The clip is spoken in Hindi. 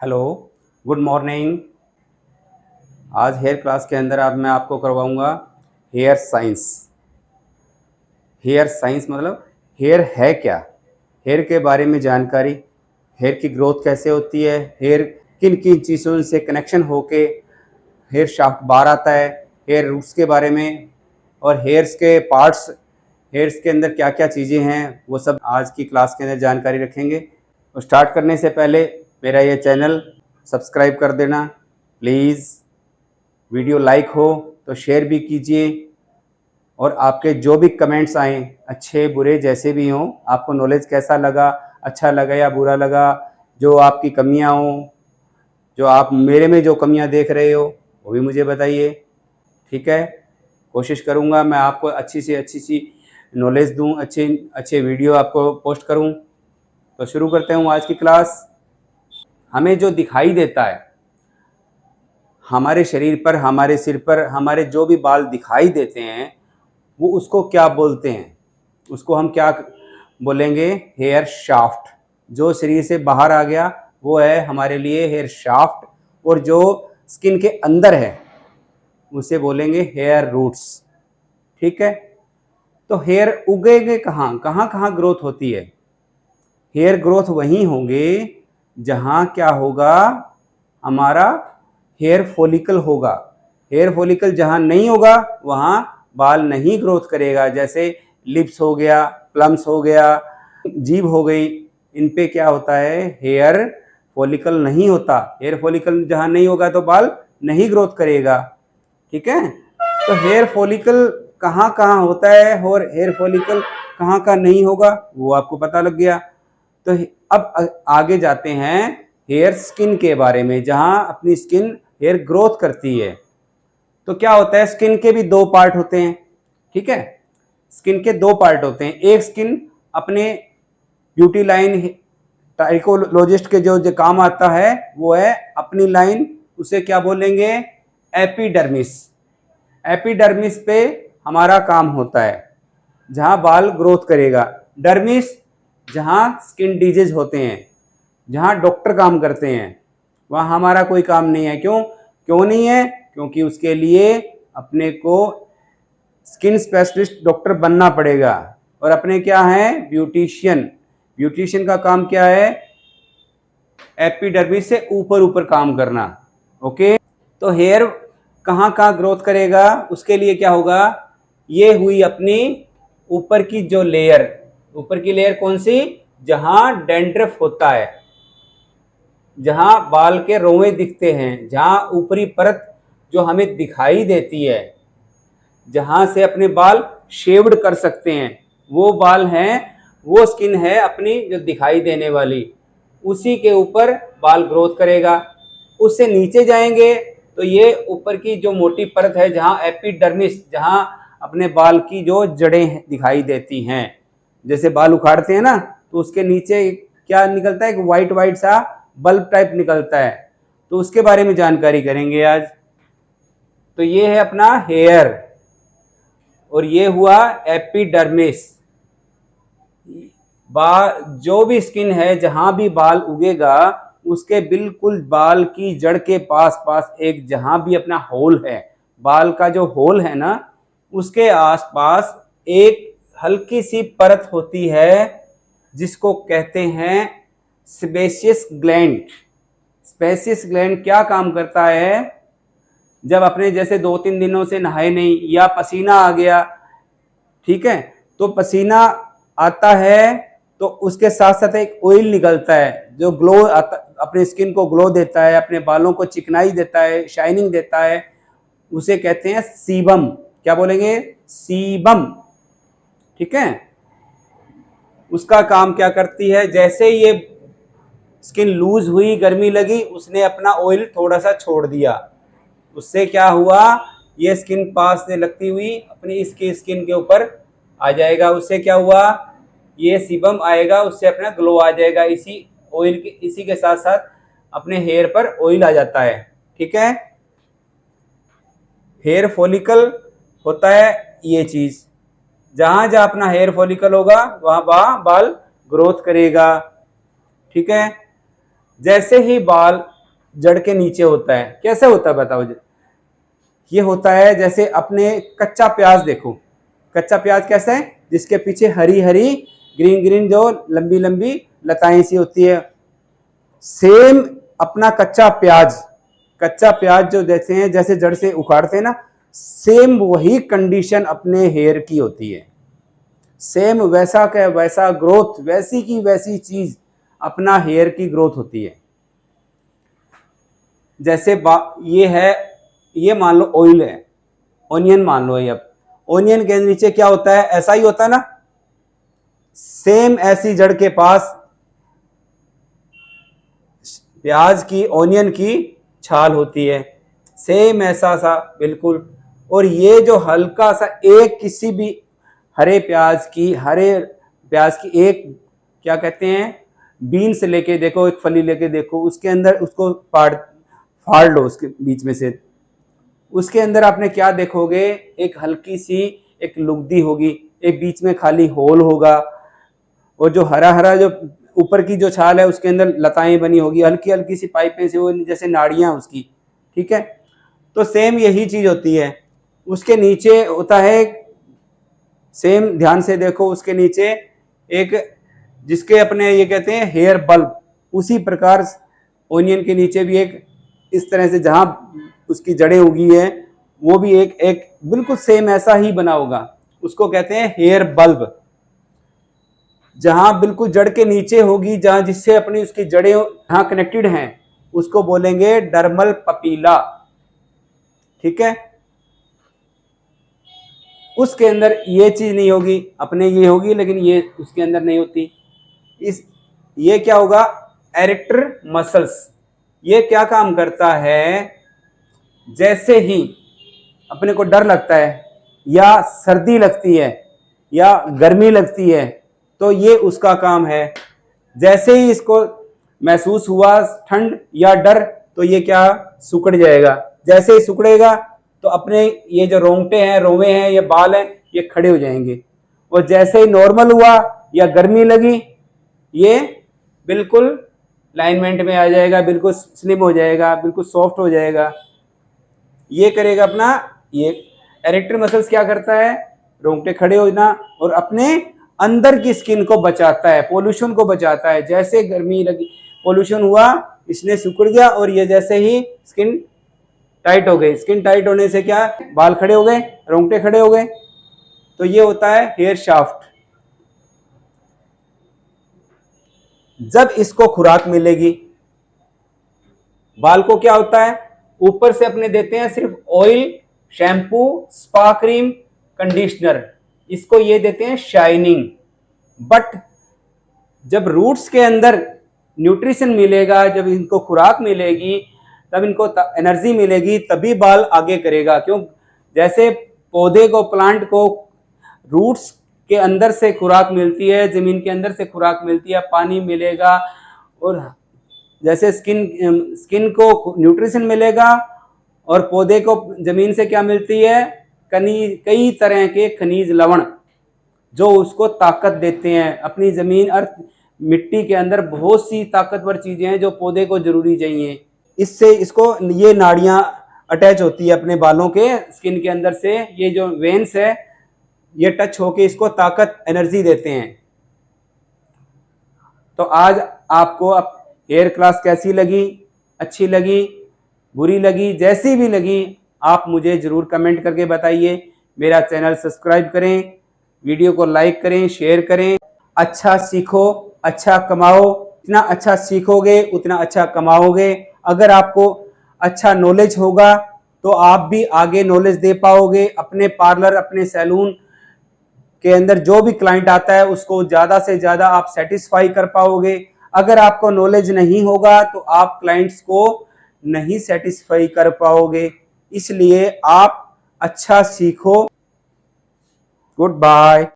Hello, good morning. आज हेयर क्लास के अंदर आज मैं आपको करवाऊंगा हेयर साइंस। हेयर साइंस मतलब हेयर है क्या, हेयर के बारे में जानकारी, हेयर की ग्रोथ कैसे होती है, हेयर किन किन चीज़ों से कनेक्शन होके हेयर शाफ्ट बाहर आता है, हेयर रूट्स के बारे में और हेयर्स के पार्ट्स, हेयर्स के अंदर क्या क्या चीज़ें हैं, वो सब आज की क्लास के अंदर जानकारी रखेंगे। तो स्टार्ट करने से पहले मेरा ये चैनल सब्सक्राइब कर देना प्लीज़। वीडियो लाइक हो तो शेयर भी कीजिए और आपके जो भी कमेंट्स आएँ, अच्छे बुरे जैसे भी हों, आपको नॉलेज कैसा लगा, अच्छा लगा या बुरा लगा, जो आपकी कमियां हों, जो आप मेरे में जो कमियां देख रहे हो वो भी मुझे बताइए। ठीक है, कोशिश करूंगा मैं आपको अच्छी से अच्छी सी नॉलेज दूं, अच्छे अच्छे वीडियो आपको पोस्ट करूं। तो शुरू करते हूं आज की क्लास। हमें जो दिखाई देता है हमारे शरीर पर, हमारे सिर पर, हमारे जो भी बाल दिखाई देते हैं वो उसको क्या बोलते हैं, उसको हम क्या बोलेंगे? Hair shaft. जो शरीर से बाहर आ गया वो है हमारे लिए हेयर शाफ्ट, और जो स्किन के अंदर है उसे बोलेंगे हेयर रूट्स। ठीक है, तो हेयर उगेंगे कहाँ कहाँ कहाँ ग्रोथ होती है? हेयर ग्रोथ वहीं होंगे जहाँ क्या होगा, हमारा हेयर फॉलिकल होगा। हेयर फॉलिकल जहाँ नहीं होगा वहाँ बाल नहीं ग्रोथ करेगा। जैसे लिप्स हो गया, प्लम्स हो गया, जीभ हो गई, इन पे क्या होता है? हेयर फॉलिकल नहीं होता। हेयर फॉलिकल जहाँ नहीं होगा तो बाल नहीं ग्रोथ करेगा। ठीक है, तो हेयर फॉलिकल कहाँ कहाँ होता है और हेयर फॉलिकल कहाँ कहाँ नहीं होगा वो आपको पता लग गया। तो अब आगे जाते हैं हेयर स्किन के बारे में, जहां अपनी स्किन हेयर ग्रोथ करती है। तो क्या होता है, स्किन के भी दो पार्ट होते हैं। ठीक है, स्किन के दो पार्ट होते हैं। एक स्किन अपने ब्यूटी लाइन, ट्राइकोलॉजिस्ट के जो काम आता है वो है अपनी लाइन, उसे क्या बोलेंगे? एपिडर्मिस। एपिडर्मिस पे हमारा काम होता है जहां बाल ग्रोथ करेगा। डर्मिस जहां स्किन डिजीज होते हैं, जहां डॉक्टर काम करते हैं, वहां हमारा कोई काम नहीं है। क्यों नहीं है? क्योंकि उसके लिए अपने को स्किन स्पेशलिस्ट डॉक्टर बनना पड़ेगा। और अपने क्या है? ब्यूटिशियन। ब्यूटिशियन का काम क्या है? एपिडर्मिस से ऊपर ऊपर काम करना। ओके, तो हेयर कहाँ कहाँ ग्रोथ करेगा, उसके लिए क्या होगा? ये हुई अपनी ऊपर की जो लेयर। ऊपर की लेयर कौन सी? जहां डैंड्रफ होता है, जहां बाल के रोवे दिखते हैं, जहां ऊपरी परत जो हमें दिखाई देती है, जहां से अपने बाल शेव्ड कर सकते हैं, वो बाल हैं, वो स्किन है अपनी जो दिखाई देने वाली, उसी के ऊपर बाल ग्रोथ करेगा। उससे नीचे जाएंगे तो ये ऊपर की जो मोटी परत है, जहां एपिडर्मिस, जहां अपने बाल की जो जड़ें दिखाई देती हैं, जैसे बाल उखाड़ते हैं ना तो उसके नीचे क्या निकलता है? एक वाइट वाइट सा बल्ब टाइप निकलता है। तो उसके बारे में जानकारी करेंगे आज। तो ये है अपना हेयर और ये हुआ एपिडर्मिस। जो भी स्किन है, जहां भी बाल उगेगा उसके बिल्कुल बाल की जड़ के पास पास एक जहां भी अपना होल है, बाल का जो होल है ना, उसके आसपास एक हल्की सी परत होती है जिसको कहते हैं सेबेशियस ग्लैंड। सेबेशियस ग्लैंड क्या काम करता है? जब अपने जैसे 2-3 दिनों से नहाए नहीं या पसीना आ गया, ठीक है, तो पसीना आता है तो उसके साथ साथ एक ऑयल निकलता है जो ग्लो आता, अपने स्किन को ग्लो देता है, अपने बालों को चिकनाई देता है, शाइनिंग देता है। उसे कहते हैं सीबम। क्या बोलेंगे? सीबम। ठीक है, उसका काम क्या करती है? जैसे ये स्किन लूज हुई, गर्मी लगी, उसने अपना ऑयल थोड़ा सा छोड़ दिया, उससे क्या हुआ? ये स्किन पास से लगती हुई अपनी इसकी स्किन के ऊपर आ जाएगा। उससे क्या हुआ? ये सीबम आएगा, उससे अपना ग्लो आ जाएगा। इसी ऑयल के, इसी के साथ साथ अपने हेयर पर ऑयल आ जाता है। ठीक है, हेयर फॉलिकल होता है ये चीज, जहां जहां अपना हेयर फॉलिकल होगा वहां वहां बाल ग्रोथ करेगा। ठीक है, जैसे ही बाल जड़ के नीचे होता है, कैसे होता है बताओ जी? ये होता है जैसे अपने कच्चा प्याज देखो, कच्चा प्याज कैसा है, जिसके पीछे हरी हरी ग्रीन ग्रीन जो लंबी लंबी लताएं सी होती है। सेम अपना कच्चा प्याज जो देते हैं, जैसे जड़ से उखाड़ते हैं ना, सेम वही कंडीशन अपने हेयर की होती है। सेम वैसा का वैसा ग्रोथ, वैसी की वैसी चीज अपना हेयर की ग्रोथ होती है। जैसे ये है, ये मान लो ऑयल है, ओनियन मान लो। ये अब ओनियन के नीचे क्या होता है, ऐसा ही होता है ना, सेम ऐसी जड़ के पास प्याज की, ओनियन की छाल होती है, सेम ऐसा सा बिल्कुल। और ये जो हल्का सा एक किसी भी हरे प्याज की एक, क्या कहते हैं, बीन से लेके देखो, एक फली लेके देखो, उसके अंदर उसको फाड़ लो उसके बीच में से, उसके अंदर आपने क्या देखोगे, एक हल्की सी एक लुगदी होगी, एक बीच में खाली होल होगा, और जो हरा हरा जो ऊपर की जो छाल है उसके अंदर लताएं बनी होगी, हल्की हल्की सी पाइपें से, वो जैसे नाड़ियां उसकी, ठीक है। तो सेम यही चीज होती है। उसके नीचे होता है, सेम ध्यान से देखो, उसके नीचे एक, जिसके अपने ये कहते हैं हेयर बल्ब, उसी प्रकार ओनियन के नीचे भी एक इस तरह से जहां उसकी जड़ें उगी है, वो भी एक बिल्कुल सेम ऐसा ही बना होगा, उसको कहते हैं हेयर बल्ब। जहां बिल्कुल जड़ के नीचे होगी, जहां जिससे अपनी उसकी जड़ें जहां कनेक्टेड हैं, उसको बोलेंगे डर्मल पपीला, ठीक है। उसके अंदर ये चीज नहीं होगी, अपने ये होगी, लेकिन ये उसके अंदर नहीं होती। ये क्या होगा, एरेक्टर मसल्स। ये क्या काम करता है, जैसे ही अपने को डर लगता है, या सर्दी लगती है, या गर्मी लगती है, तो ये उसका काम है। जैसे ही इसको महसूस हुआ ठंड या डर, तो ये क्या, सिकुड़ जाएगा। जैसे ही सिकुड़ेगा तो अपने ये जो रोंगटे हैं, रोवे हैं, ये बाल हैं, ये खड़े हो जाएंगे। और जैसे ही नॉर्मल हुआ या गर्मी लगी, ये बिल्कुल लाइनमेंट में आ जाएगा, बिल्कुल स्लिम हो जाएगा, बिल्कुल सॉफ्ट हो जाएगा। ये करेगा अपना, ये एरेक्टर मसल्स क्या करता है, रोंगटे खड़े होना और अपने अंदर की स्किन को बचाता है, पोल्यूशन को बचाता है। जैसे गर्मी लगी, पोल्यूशन हुआ, इसने सिकुड़ गया, और ये जैसे ही स्किन टाइट हो गई, स्किन टाइट होने से क्या, बाल खड़े हो गए, रोंगटे खड़े हो गए। तो ये होता है हेयर शाफ्ट। जब इसको खुराक मिलेगी, बाल को क्या होता है, ऊपर से अपने देते हैं सिर्फ oil, shampoo, spa cream, conditioner, इसको ये देते हैं शाइनिंग। बट जब रूट्स के अंदर न्यूट्रिशन मिलेगा, जब इनको खुराक मिलेगी, तब इनको एनर्जी मिलेगी, तभी बाल आगे करेगा। क्यों, जैसे पौधे को, प्लांट को रूट्स के अंदर से खुराक मिलती है, जमीन के अंदर से खुराक मिलती है, पानी मिलेगा, और जैसे स्किन को न्यूट्रिशन मिलेगा, और पौधे को जमीन से क्या मिलती है, कई तरह के खनिज लवण, जो उसको ताकत देते हैं। अपनी जमीन, अर्थ, मिट्टी के अंदर बहुत सी ताकतवर चीजें हैं जो पौधे को जरूरी चाहिए। इससे इसको, ये नाड़ियां अटैच होती है अपने बालों के स्किन के अंदर से, ये जो वेन्स है, ये टच होके इसको ताकत, एनर्जी देते हैं। तो आज आपको हेयर क्लास कैसी लगी, अच्छी लगी, बुरी लगी, जैसी भी लगी, आप मुझे जरूर कमेंट करके बताइए। मेरा चैनल सब्सक्राइब करें, वीडियो को लाइक करें, शेयर करें। अच्छा सीखो, अच्छा कमाओ। जितना अच्छा सीखोगे उतना अच्छा कमाओगे। अगर आपको अच्छा नॉलेज होगा तो आप भी आगे नॉलेज दे पाओगे। अपने पार्लर, अपने सैलून के अंदर जो भी क्लाइंट आता है उसको ज़्यादा से ज़्यादा आप सेटिस्फाई कर पाओगे। अगर आपको नॉलेज नहीं होगा तो आप क्लाइंट्स को नहीं सेटिस्फाई कर पाओगे। इसलिए आप अच्छा सीखो। Good bye.